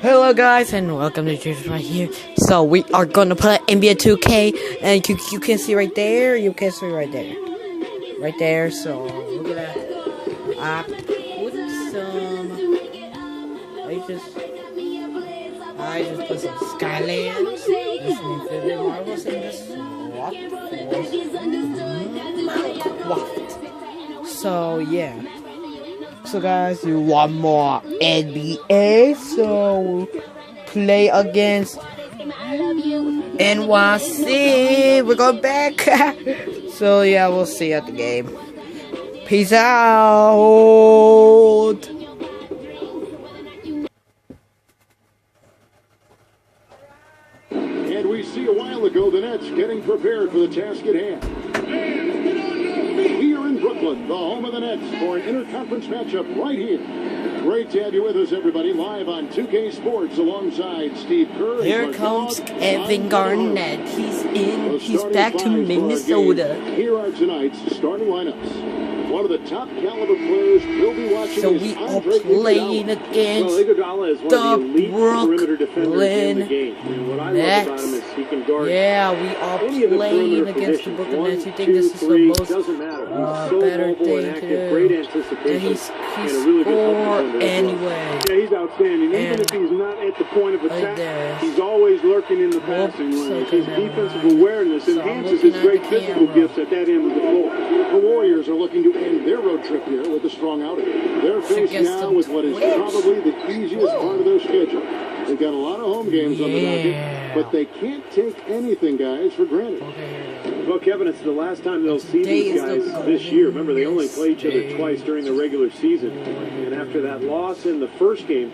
Hello guys and welcome to Jesus right here. So we are gonna play NBA2K and you can see right there, you can see right there. Right there, so look at that. I put some I just put some Skylands. This means that Marvel's in this Minecraft. So yeah. So guys, you want more NBA? So play against NYC. We're going back. So yeah, we'll see you at the game. Peace out. And we see a while ago the Nets getting prepared for the task at hand. Here in Brooklyn, the home of the Nets, for an interconference matchup right here. Great to have you with us, everybody, live on 2K Sports alongside Steve Kerr. Here comes Kevin Garnett. He's back to Minnesota. Here are tonight's starting lineups. One of the top caliber players we'll be watching. So we are playing against the Brooklyn Nets. Yeah, we are playing against the Brooklyn Nets. You think this is the most better thing to do? And he's scored anyway. Yeah, he's outstanding. Even if he's not at the point of attack, he's always lurking in the passing lane. His defensive awareness enhances his great physical gifts at that end of the floor. The Warriors are looking to end their road trip here with a strong outing. They're faced now with what is probably the easiest part of their schedule. They've got a lot of home games on the docket, but they can't take anything, guys, for granted. Well, Kevin, it's the last time they'll see these guys this year. Remember, they only play each other twice during the regular season. And after that loss in the first game,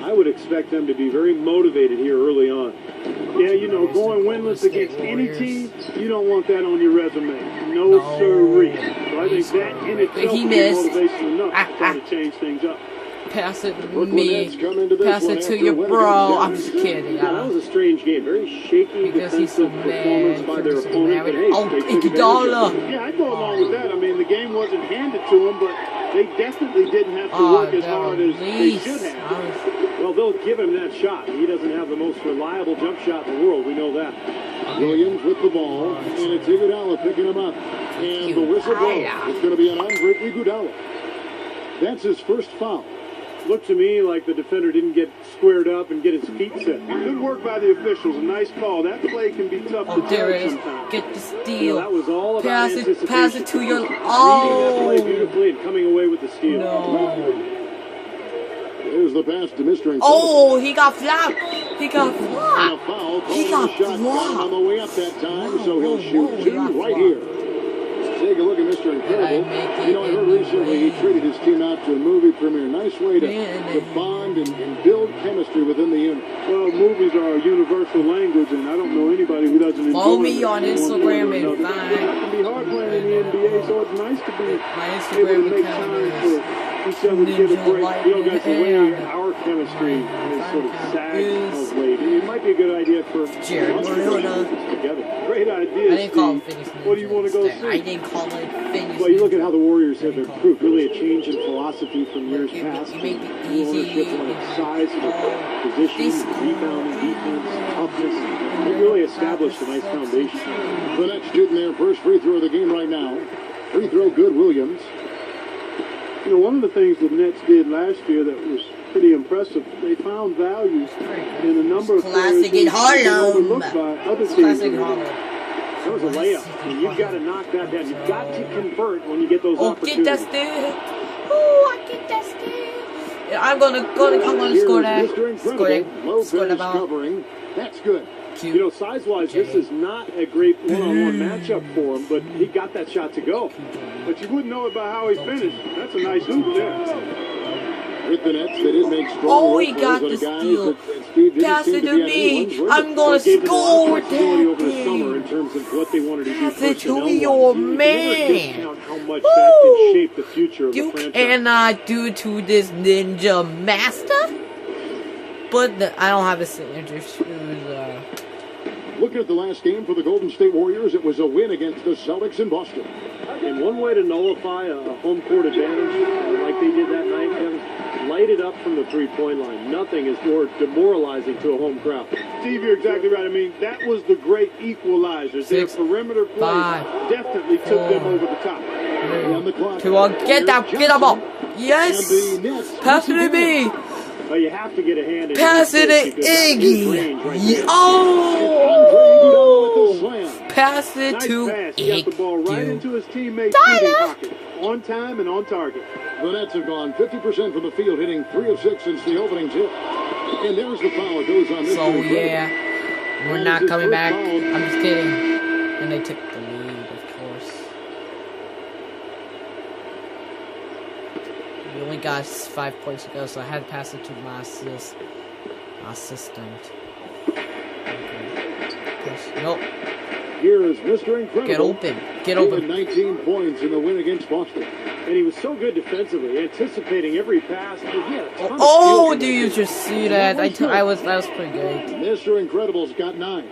I would expect them to be very motivated here early on. Yeah, you know, going winless against any team, you don't want that on your resume. No sirree. So I think that in itself will be motivation enough to try to change things up. Pass it to me. Pass it to your bro. I'm just kidding. Yeah, that was a strange game. Very shaky defensive performance by their opponent. But hey, yeah, I go along with that. I mean, the game wasn't handed to them, but they definitely didn't have to work as hard as they should have. Well, they'll give him that shot. He doesn't have the most reliable jump shot in the world. We know that. Williams with the ball, and it's Iguodala picking him up. And the whistle blows. It's going to be an Andre Iguodala. That's his first foul. Looked to me like the defender didn't get squared up and get his feet set. Good work by the officials. A nice call. That play can be tough to judge sometimes. Get the steal. That was all about anticipation. Pass it to your... Reading that play beautifully and coming away with the steal. No. There's the pass to Mr. Incredible. Oh, he got flapped. He got flapped. And a foul. He got flapped. On the way up that time, so he'll shoot two right here. Take a look at Mr. Incredible. You know, I heard recently he treated his team out to a movie premiere. Nice way to bond and build chemistry within the unit. Well, movies are a universal language, and I don't know anybody who doesn't enjoy Follow me on Instagram and find. It can be hard playing in the NBA, so it's nice to be able to make time for each other to get a break. You know, guys, the way our chemistry is sort of sagged of late. It might be a good idea for Jared together. Great idea. I didn't call him Finish. What do you want to go see? I didn't call it Finish. Well, you look at how the Warriors have improved. Really a change in philosophy from years past. Ownership on size, position, rebounding, defense, toughness. They really established a nice foundation. The Nets shooting their first free throw of the game right now. Free throw good, Williams. You know, one of the things the Nets did last year that was pretty impressive, they found value in a number of players who were overlooked by other teams. That was a layup, and you've got to knock that down. You've got to convert when you get those opportunities. Get that steal. Oh, I get that steal. Yeah, I'm gonna score that. Score that ball. Covering. That's good. You know, size-wise, this is not a great one-on-one matchup for him, but he got that shot to go. But you wouldn't know it by how he finished. That's a nice hoop there. With the Nets, they did make strong he got the steal. Pass it to me. I'm gonna score with that over the summer in terms of what they wanted to do. Pass it to your man. How much that can shape the future of the franchise. You cannot do to this ninja master. But I don't have a signature shoes. Looking at the last game for the Golden State Warriors, it was a win against the Celtics in Boston. And one way to nullify a home court advantage, like they did that night, Kevin, light it up from the three-point line. Nothing is more demoralizing to a home crowd. Steve, you're exactly right. I mean, that was the great equalizer. Their perimeter plays definitely took them over the top. Get that ball. Yes. Pass it to me. Well, you have to get a hand in. Pass it to Iggy. Pass it to Iggy. He got the ball right into his teammate's shooting pocket. On time and on target. The Nets have gone 50% from the field, hitting 3 of 6 since the opening tip. And there's the foul. It goes on this. So yeah, we're not coming back. I'm just kidding. And they took the lead, of course. We only got 5 points to go, so I had to pass it to my assistant. Okay. Nope. Here is Mr. Incredible. Get open. 19 points in the win against Boston. And he was so good defensively, anticipating every pass. He had a ton of do you just see that? That was pretty good. Mr. Incredible's got 9.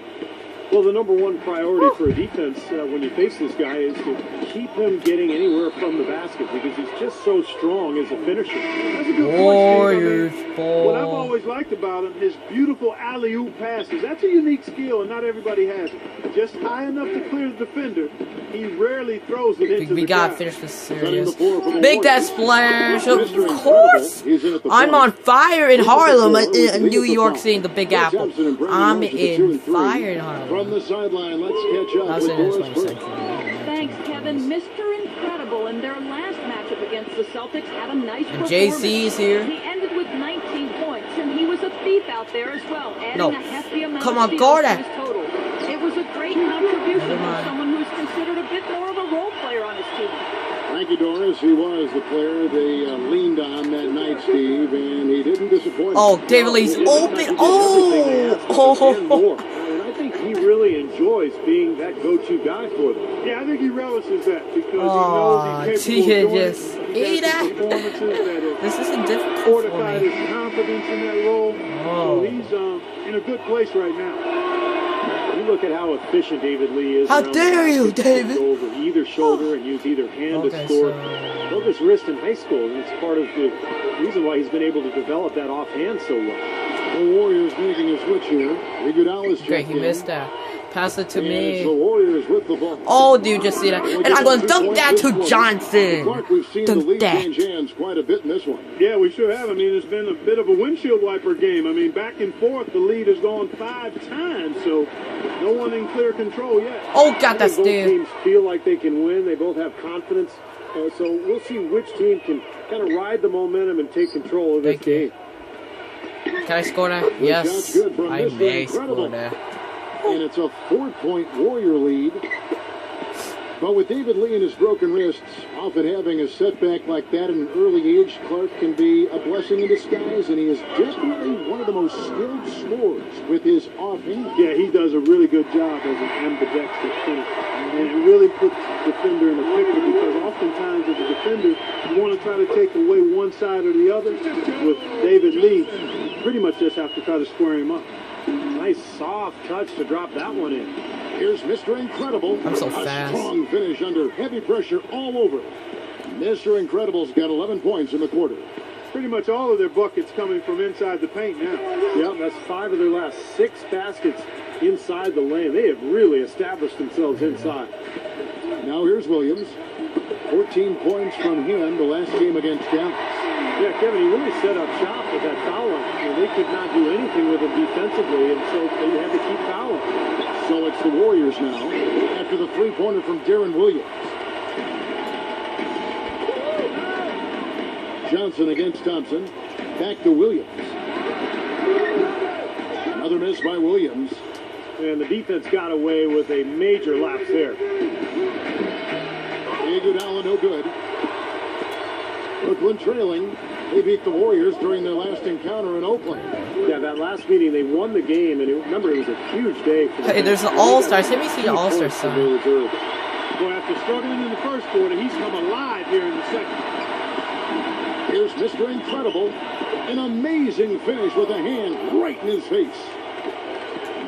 Well, the number one priority for a defense when you face this guy is to keep him getting anywhere from the basket because he's just so strong as a finisher. That's a good Warriors ball. What I've always liked about him is beautiful alley-oop passes. That's a unique skill, and not everybody has it. Just high enough to clear the defender. He rarely throws it into the We gotta finish this series. Make that splash, of course. I'm on fire in Harlem, in New York City, the Big Apple. I'm in fire in Harlem. From the sideline, let's catch up with Thanks, Kevin. Mr. Incredible in their last matchup against the Celtics had a nice performance. JC's here. He ended with 19 points, and he was a thief out there as well, adding a hefty amount of steals to his total. It was a great contribution from someone who's considered a bit more of a role player on his team. Thank you, Doris. He was the player they leaned on that night, Steve, and he didn't disappoint. David Lee's open. I think he really enjoys being that go-to guy for them. Yeah, I think he relishes that because he knows he's capable of doing performances that this isn't difficult fortified his confidence in that role. So he's in a good place right now. You look at how efficient David Lee is. How dare you, David? Go over either shoulder and use either hand to score. Broke his wrist in high school, and it's part of the reason why he's been able to develop that offhand so well. The Warriors making a switch here. Iguodala's great, he missed that. Pass it to me. The Warriors with the ball. Do you just see that? And I'm going to dunk that to Johnson. Clark, we've seen the lead change hands quite a bit in this one. Yeah, we sure have. I mean, it's been a bit of a windshield wiper game. I mean, back and forth, the lead has gone 5 times, so no one in clear control yet. Got that steal. Both teams feel like they can win. They both have confidence. So we'll see which team can kind of ride the momentum and take control of this game. Can I score that? Yes, I may score that. And it's a 4-point Warrior lead. But with David Lee and his broken wrists, often having a setback like that at an early age, Clark can be a blessing in disguise, and he is definitely one of the most skilled scorers with his offhand. Yeah, he does a really good job as an ambidextrous finisher. And it really puts the defender in the picture because oftentimes as a defender, you want to try to take away one side or the other. With David Lee, you pretty much just have to try to square him up. Nice soft touch to drop that one in. Here's Mr. Incredible. I'm so fast. A strong finish under heavy pressure all over. Mr. Incredible's got 11 points in the quarter. Pretty much all of their buckets coming from inside the paint now. Yep, that's 5 of their last 6 baskets inside the lane. They have really established themselves inside. Now here's Williams. 14 points from him the last game against Dallas. Yeah, Kevin, he really set up shop with that foul line. They could not do anything with him defensively, and so they had to keep fouling. So it's the Warriors now, after the three-pointer from Darren Williams. Johnson against Thompson. Back to Williams. Another miss by Williams. And the defense got away with a major lapse there. Iguodala no good. Brooklyn trailing. They beat the Warriors during their last encounter in Oakland. Yeah, that last meeting, they won the game, and remember, it was a huge day. Hey, there's an All-Stars. Let me see the All-Stars sign. Well, after struggling in the first quarter, he's come alive here in the second. Here's Mr. Incredible. An amazing finish with a hand right in his face.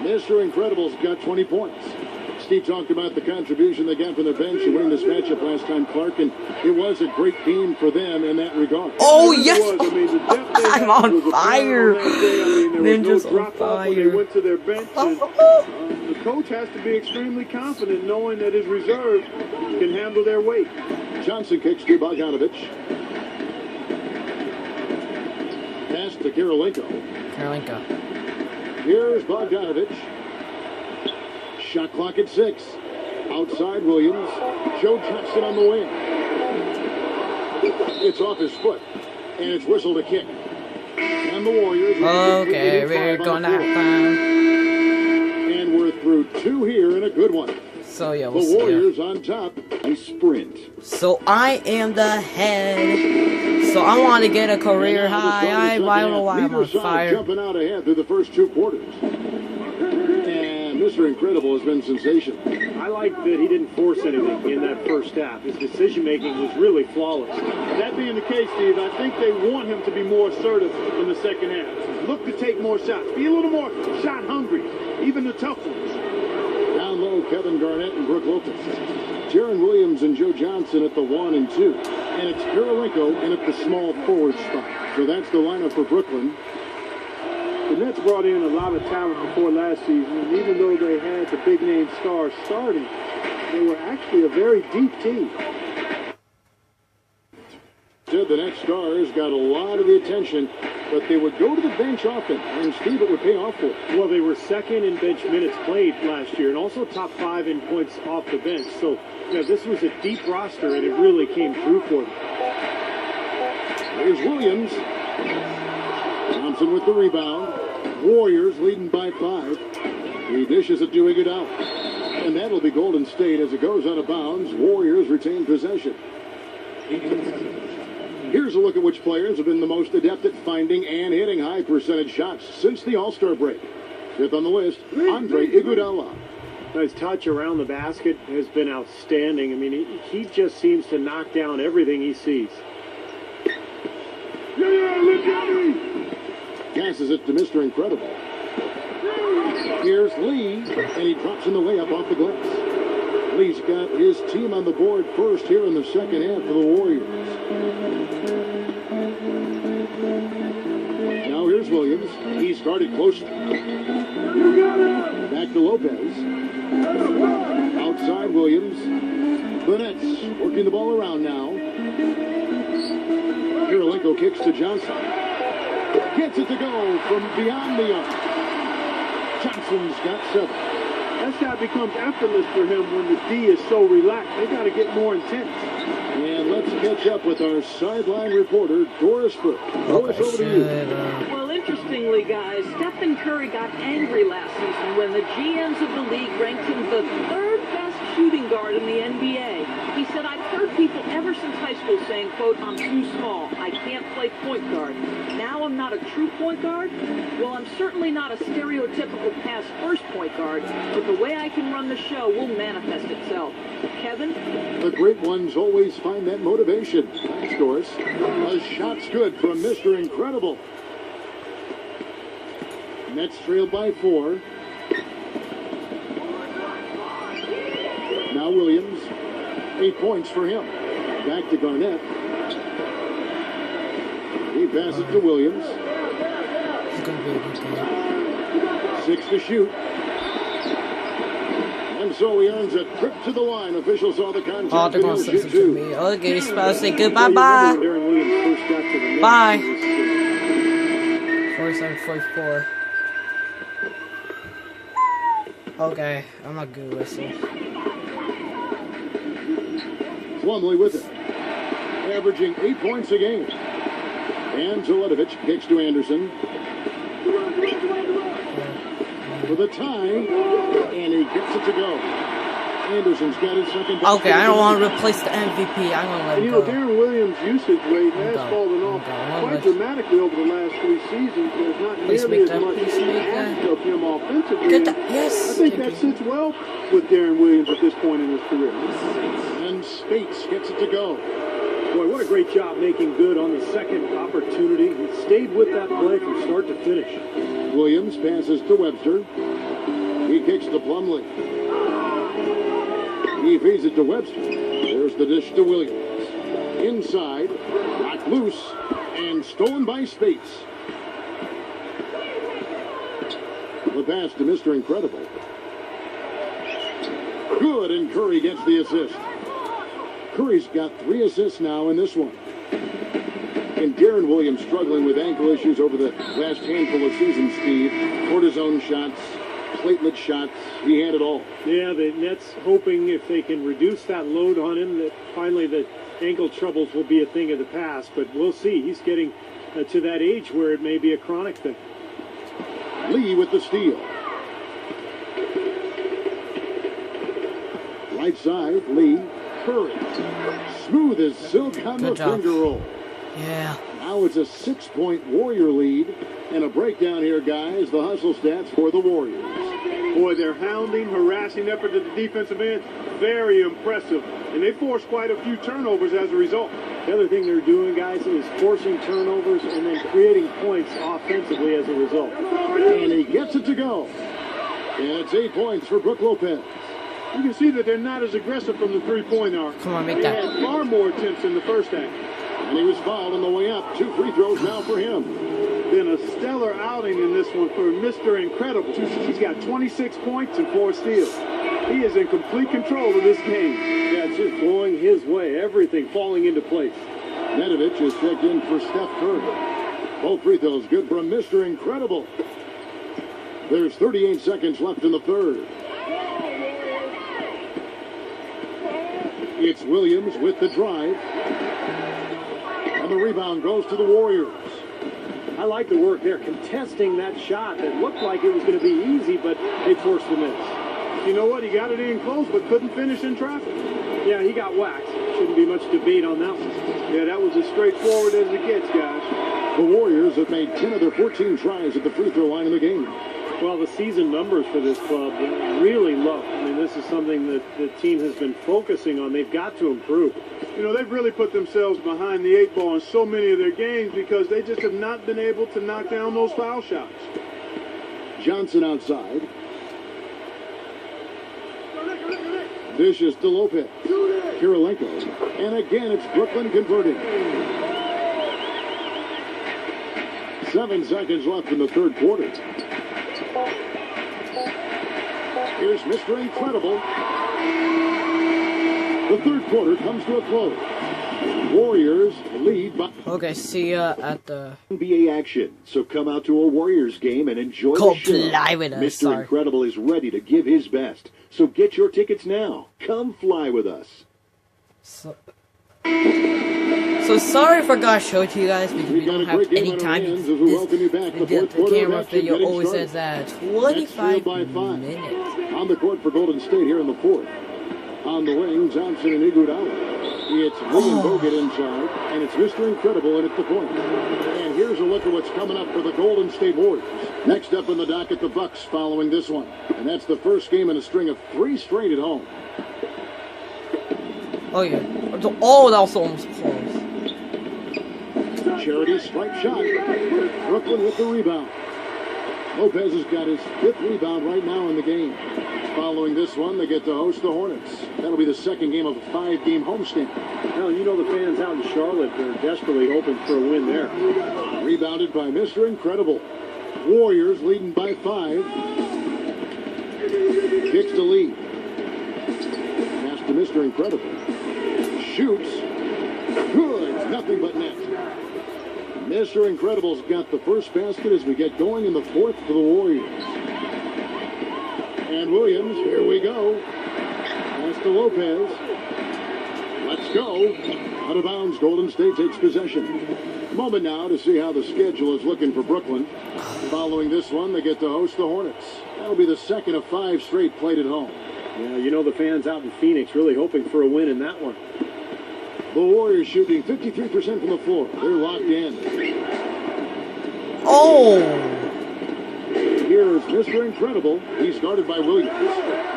Mr. Incredible's got 20 points. Steve talked about the contribution they got from the bench and winning this matchup last time, Clark, and it was a great game for them in that regard. Oh, yes! I mean, the depth they I'm had on was fire! apparent on that day. I mean, there was Ninja's no on drop off when they fire. went to their bench. And, the coach has to be extremely confident knowing that his reserve can handle their weight. Johnson kicks to Bogdanovich. Pass to Kirilenko. Here's Bogdanovich. Shot clock at 6. Outside Williams. Joe Johnson on the wing. It's off his foot. And it's whistled a kick. And the Warriors. Okay, we're gonna have fun. And we're through 2 here in a good one. So yeah, The Warriors on top. A sprint. So I am the head. So I want to get a career high. I don't know why I'm on fire. Jumping out ahead through the first 2 quarters. And Mr. Incredible has been sensational. I like that he didn't force anything in that first half. His decision-making was really flawless. That being the case, Steve, I think they want him to be more assertive in the second half. Look to take more shots. Be a little more shot hungry, even the tough ones. Down low, Kevin Garnett and Brook Lopez. Jaron Williams and Joe Johnson at the 1 and 2. And it's Kirilenko in at the small forward spot. So that's the lineup for Brooklyn. The Nets brought in a lot of talent before last season, and even though they had the big-name stars starting, they were actually a very deep team. Said the Nets stars got a lot of the attention, but they would go to the bench often, and Steve, it would pay off for them. Well, they were second in bench minutes played last year, and also top 5 in points off the bench. So, this was a deep roster, and it really came through for them. Here's Williams. Thompson with the rebound. Warriors leading by 5. He dishes it to Iguodala. And that'll be Golden State as it goes out of bounds. Warriors retain possession. Here's a look at which players have been the most adept at finding and hitting high percentage shots since the All-Star break. 5th on the list, Andre Iguodala. His touch around the basket has been outstanding. I mean, he just seems to knock down everything he sees. Passes it to Mr. Incredible. Here's Lee, and he drops in the layup off the glass. Lee's got his team on the board first here in the second half for the Warriors. Now here's Williams. He started close. Back to Lopez. Outside Williams. The Nets working the ball around now. Kirilenko kicks to Johnson. Gets it to go from beyond the arc. Johnson's got 7. That shot becomes effortless for him when the D is so relaxed. They got to get more intense. And let's catch up with our sideline reporter, Doris Burke. Doris, over to you. Well, interestingly, guys, Stephen Curry got angry last season when the GMs of the league ranked him the 3rd best shooting guard in the NBA. He said, I've heard people ever since high school saying, quote, I'm too small. I can't play point guard. Now I'm not a true point guard? Well, I'm certainly not a stereotypical pass-first point guard, but the way I can run the show will manifest itself. Kevin? The great ones always find that motivation. Thanks, Doris. A shot's good from Mr. Incredible. Nets trailed by 4. Now Williams. 8 points for him. Back to Garnett. He passes to Williams. 6 to shoot. And so he earns a trip to the line. Officials saw the contact. Oh, they're going to say something to me. Okay, he's supposed to say goodbye. Bye. Bye. 47-44. Okay, I'm not good with it. Plumlee with it. Averaging 8 points a game. And Zelenovic kicks to Anderson. For the tie. And he gets it to go. Anderson's got his second. Okay, I don't want to replace the MVP. I'm going to let him go. Darren Williams' usage rate has fallen off quite dramatically over the last 3 seasons. There's not nearly as much asked of him offensively. Get that. Yes. I think that sits well with Darren Williams at this point in his career. And Spates gets it to go. Boy, what a great job making good on the second opportunity. He stayed with that play from start to finish. Williams passes to Webster. He kicks to Plumlee. He feeds it to Webster. There's the dish to Williams. Inside, knocked loose, and stolen by Spates. The pass to Mr. Incredible. Good, and Curry gets the assist. Curry's got 3 assists now in this one. And Darren Williams struggling with ankle issues over the last handful of seasons, Steve. Cortisone shots, platelet shots, he had it all. Yeah, the Nets hoping if they can reduce that load on him that finally the ankle troubles will be a thing of the past. But we'll see. He's getting to that age where it may be a chronic thing. Lee with the steal. Right side, Lee. Curry. Smooth as silk on the finger roll. Yeah. Now it's a 6-point Warrior lead. And a breakdown here, guys. The hustle stats for the Warriors. Boy, their hounding, harassing effort at the defensive end, very impressive. And they forced quite a few turnovers as a result. The other thing they're doing, guys, is forcing turnovers and then creating points offensively as a result. And he gets it to go. And it's 8 points for Brook Lopez. You can see that they're not as aggressive from the three-point arc. Come on, make they that. had far more attempts in the first half. And he was fouled on the way up. 2 free throws now for him. Been a stellar outing in this one for Mr. Incredible. He's got 26 points and 4 steals. He is in complete control of this game. Yeah, it's just going his way. Everything falling into place. Nedovich is checked in for Steph Curry. Both free throws good from Mr. Incredible. There's 38 seconds left in the third. It's Williams with the drive. And the rebound goes to the Warriors. I like the work there, contesting that shot that looked like it was going to be easy, but they forced the miss. You know what? He got it in close, but couldn't finish in traffic. Yeah, he got whacked. Shouldn't be much debate on that one. Yeah, that was as straightforward as it gets, guys. The Warriors have made 10 of their 14 tries at the free throw line in the game. Well, the season numbers for this club are really low. I mean, this is something that the team has been focusing on. They've got to improve. You know, they've really put themselves behind the 8 ball in so many of their games because they just have not been able to knock down those foul shots. Johnson outside. Dishes to Lopez. Kirilenko. And again, it's Brooklyn converting. 7 seconds left in the third quarter. Here's Mr. Incredible. The third quarter comes to a close. Warriors lead by... Okay, see ya at the... NBA action. So come out to a Warriors game and enjoy the show. Fly with us, Mr. Incredible is ready to give his best. So get your tickets now. Come fly with us. So sorry if I forgot to show it to you guys because we don't have any time. The camera video always says that 25 minutes. On the court for Golden State here in the fourth. On the wing, Johnson and Iguodala. It's William Bogut inside, and it's Mr. Incredible in at the point. And here's a look at what's coming up for the Golden State Warriors. Next up in the docket, the Bucks following this one. And that's the first game in a string of 3 straight at home. Oh, yeah. Oh, that was almost close. Charity strike shot. Brooklyn with the rebound. Lopez has got his 5th rebound right now in the game. Following this one, they get to host the Hornets. That'll be the second game of a 5-game homestand. Well, you know the fans out in Charlotte are desperately hoping for a win there. Rebounded by Mr. Incredible. Warriors leading by 5. Kicks to lead. Pass to Mr. Incredible. Shoots. Good. Nothing but net. Mr. Incredible's got the first basket as we get going in the fourth for the Warriors. And Williams, here we go. Pass to Lopez. Let's go. Out of bounds, Golden State takes possession. Moment now to see how the schedule is looking for Brooklyn. Following this one, they get to host the Hornets. That'll be the second of 5 straight played at home. Yeah, you know the fans out in Phoenix really hoping for a win in that one. The Warriors shooting 53% from the floor. They're locked in. Oh! Here's Mr. Incredible. He's guarded by Williams.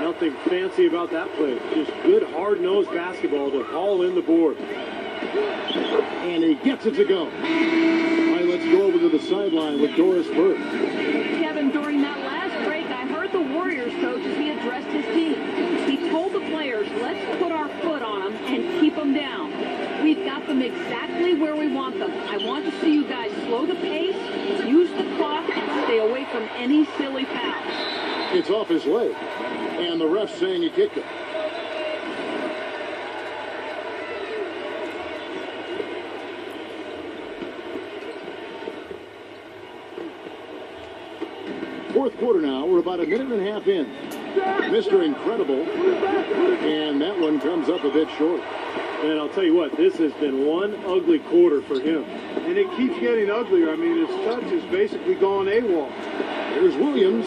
Nothing fancy about that play. Just good, hard-nosed basketball to haul in the board. And he gets it to go. All right, let's go over to the sideline with Doris Burke. Kevin, during that last break, I heard the Warriors coach as he addressed his team. He told any silly fouls. It's off his leg, and the ref's saying he kicked it. Fourth quarter now. We're about a minute and a half in. Mr. Incredible, and that one comes up a bit short. And I'll tell you what, this has been one ugly quarter for him. And it keeps getting uglier. I mean, his touch has basically gone AWOL. Here's Williams.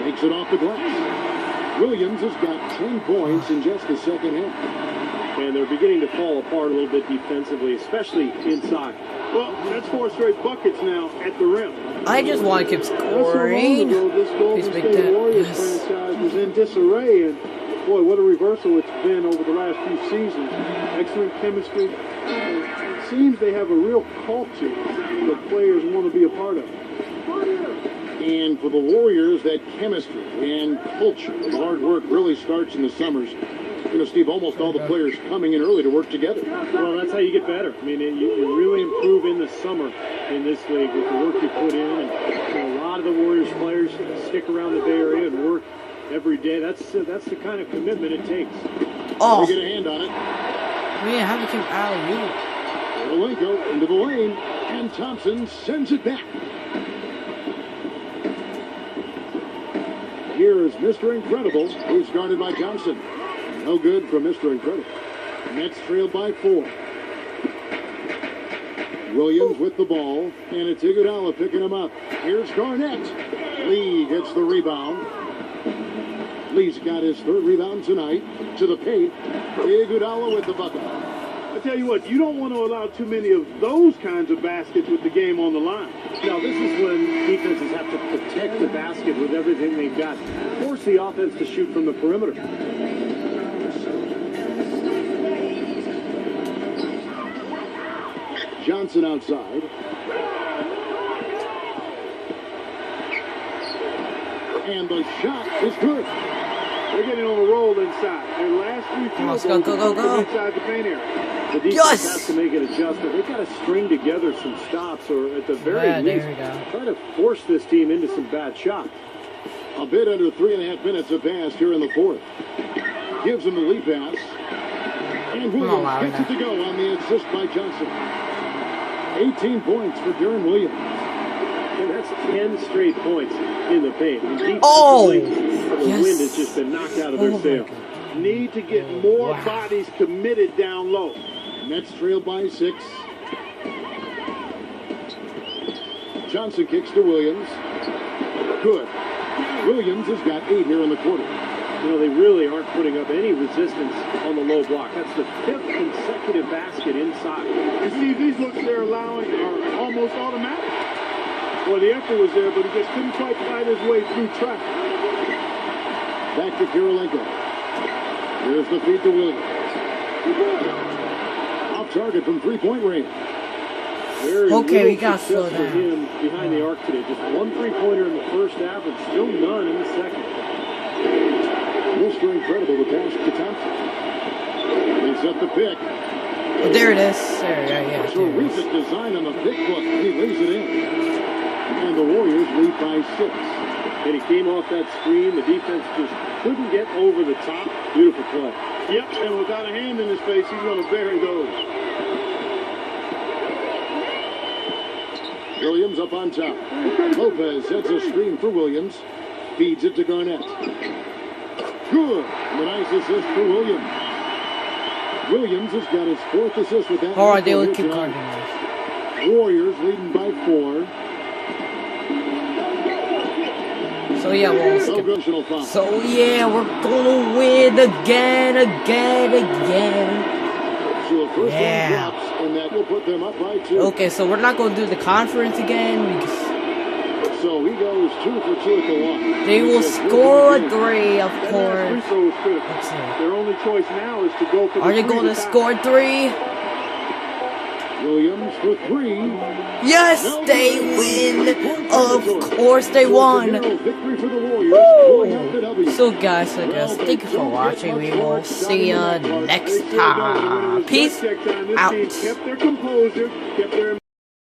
Makes it off the glass. Williams has got 10 points in just the second half. And they're beginning to fall apart a little bit defensively, especially inside. Well, that's 4 straight buckets now at the rim. I just want to keep scoring. This Golden State Warriors franchise was in disarray, and boy, what a reversal it's been over the last few seasons. Excellent chemistry. It seems they have a real culture that players want to be a part of. And for the Warriors, that chemistry and culture and hard work really starts in the summers. You know, Steve, almost all the players coming in early to work together. Well, that's how you get better. I mean, you really improve in the summer in this league with the work you put in. And a lot of the Warriors players stick around the Bay Area and work every day. That's the kind of commitment it takes. Oh, They get a hand on it. man, how became alley-oop? Malenko into the lane, and Thompson sends it back. Here is Mr. Incredible, who's guarded by Johnson. No good from Mr. Incredible. Nets trailed by 4. Williams with the ball, and it's Iguodala picking him up. Here's Garnett. Lee gets the rebound. Lee's got his 3rd rebound tonight. To the paint. Iguodala with the bucket. I tell you what, you don't want to allow too many of those kinds of baskets with the game on the line. Now, this is when defenses have to protect the basket with everything they've got. Force the offense to shoot from the perimeter. Johnson outside. And the shot is good. They're getting on a roll inside. Their last 3 Let's field go, goals go, go, go. inside the paint area. The defense Yes! has to make an adjustment. They've got to string together some stops, or at the very Yeah, least, there we go. try to force this team into some bad shots. A bit under 3.5 minutes have passed here in the 4th. Gives him the lead pass. And Williams gets it to go on the assist by Johnson. 18 points for Deron Williams. And that's 10 straight points in the paint. And Oh! the Yes. wind has just been knocked out of their Oh, my sail. God. Need to get more bodies committed down low. Nets trailed by 6. Johnson kicks to Williams. Good. Williams has got 8 here in the quarter. You know, they really aren't putting up any resistance on the low block. That's the 5th consecutive basket inside. You see, these looks they're allowing are almost automatic. Well, the effort was there, but he just couldn't quite fight his way through traffic. Back to Kirilenko. Here's the feed to Williams. Off target from 3-point range. Very Okay, we little gotta slow success for down. him behind the arc today. Just 1 3-pointer in the first half, and still none in the second. Mr. Incredible, the pass to Thompson. He's at the pick. Oh, there it is. There, yeah, there it is. Terrific design on the pick foot. He lays it in. And the Warriors lead by 6. And he came off that screen. The defense just couldn't get over the top. Beautiful play. Yep, and without a hand in his face, he's going to bury those. Williams up on top. Lopez sets a screen for Williams. Feeds it to Garnett. Good. A nice assist for Williams. Williams has got his 4th assist with that. All right, they will keep guarding this. Warriors leading by 4. So yeah, we'll skip. Congressional foul. So yeah, we're gonna win again. So the first Yeah. one drops, and that will put them up by 2. Okay, so we're not gonna do the conference again because So he goes 2 for 2 at the line. they will score a 3, of That last free course. throw was critical. Let's see. Their only choice now is to go for the Are they three going to tie. score 3? Williams for 3. Yes, they win. Of course they won. Victory for the Warriors. Pulling out the W. So guys, thank you for watching. We will see you next time. Peace This out. team kept their composure, kept their